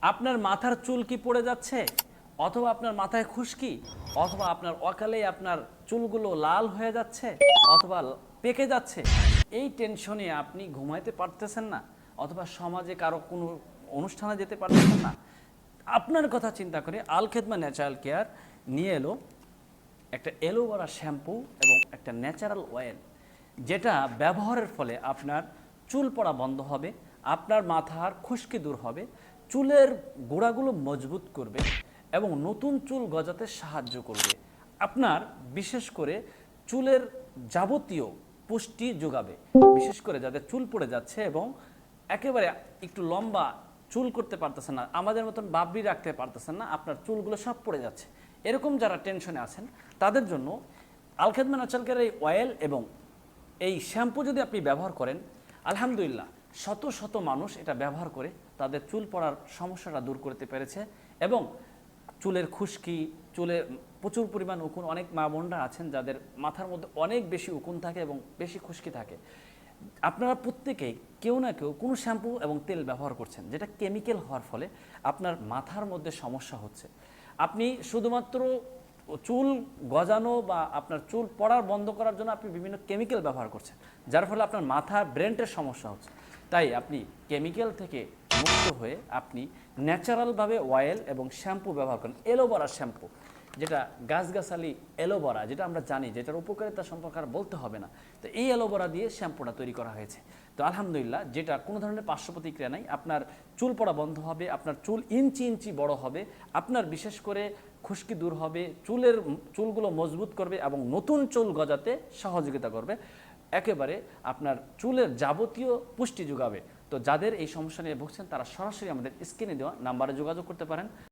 আপনার মাথার চুল কি পড়ে যাচ্ছে, অথবা আপনার মাথায় খুশকি, অথবা আপনার অকালেই আপনার চুলগুলো লাল হয়ে যাচ্ছে, অথবা পেকে যাচ্ছে, এই টেনশনে আপনি ঘুমাইতে পারতেছেন না, অথবা সমাজে কারো কোনো অনুষ্ঠানে যেতে পারতেছেন না, আপনার কথা চিন্তা করে আল খেদমা ন্যাচারাল কেয়ার নিয়ে এলো একটা এলোভেরা শ্যাম্পু এবং একটা ন্যাচারাল অয়েল, যেটা ব্যবহারের ফলে আপনার চুল পড়া বন্ধ হবে, আপনার মাথার খুশকি দূর হবে, চুলের গোড়াগুলো মজবুত করবে এবং নতুন চুল গজাতে সাহায্য করবে। আপনার বিশেষ করে চুলের যাবতীয় পুষ্টি যোগাবে, বিশেষ করে যাদের চুল পড়ে যাচ্ছে এবং একেবারে একটু লম্বা চুল করতে পারতেছেন না, আমাদের মতন বাবরি রাখতে পারতেছেন না, আপনার চুলগুলো সব পড়ে যাচ্ছে, এরকম যারা টেনশনে আছেন তাদের জন্য আল খেদমা ন্যাচারাল কেয়ারের এই অয়েল এবং এই শ্যাম্পু যদি আপনি ব্যবহার করেন, আলহামদুলিল্লাহ শত শত মানুষ এটা ব্যবহার করে তাদের চুল পড়ার সমস্যাটা দূর করতে পেরেছে এবং চুলের খুশকি, চুলে প্রচুর পরিমাণ উকুন, অনেক মা বোনরা আছেন যাদের মাথার মধ্যে অনেক বেশি উকুন থাকে এবং বেশি খুশকি থাকে, আপনারা প্রত্যেকেই কেউ না কেউ কোনো শ্যাম্পু এবং তেল ব্যবহার করছেন যেটা কেমিক্যাল হওয়ার ফলে আপনার মাথার মধ্যে সমস্যা হচ্ছে। আপনি শুধুমাত্র চুল গজানো বা আপনার চুল পড়ার বন্ধ করার জন্য আপনি বিভিন্ন কেমিক্যাল ব্যবহার করছেন, যার ফলে আপনার মাথার ব্রেনের সমস্যা হচ্ছে। তাই আপনি কেমিক্যাল থেকে মুক্ত হয়ে আপনি ন্যাচারালভাবে অয়েল এবং শ্যাম্পু ব্যবহার করেন, এলোভেরা শ্যাম্পু, যেটা গাছগাছালি এলোভেরা, যেটা আমরা জানি যেটার উপকারিতা সম্পর্কে আর বলতে হবে না। তো এই এলোভেরা দিয়ে শ্যাম্পুটা তৈরি করা হয়েছে। তো আলহামদুলিল্লাহ, যেটা কোনো ধরনের পার্শ্ব প্রতিক্রিয়া নাই, আপনার চুল পড়া বন্ধ হবে, আপনার চুল ইঞ্চি ইঞ্চি বড় হবে, আপনার বিশেষ করে খুশকি দূর হবে, চুলগুলো মজবুত করবে এবং নতুন চুল গজাতে সহযোগিতা করবে, একেবারে আপনার চুলের যাবতীয় পুষ্টি যোগাবে। তো যাদের এই সমস্যা নিয়ে ভুগছেন তারা সরাসরি আমাদের স্ক্রিনে দেওয়া নাম্বারে যোগাযোগ করতে পারেন।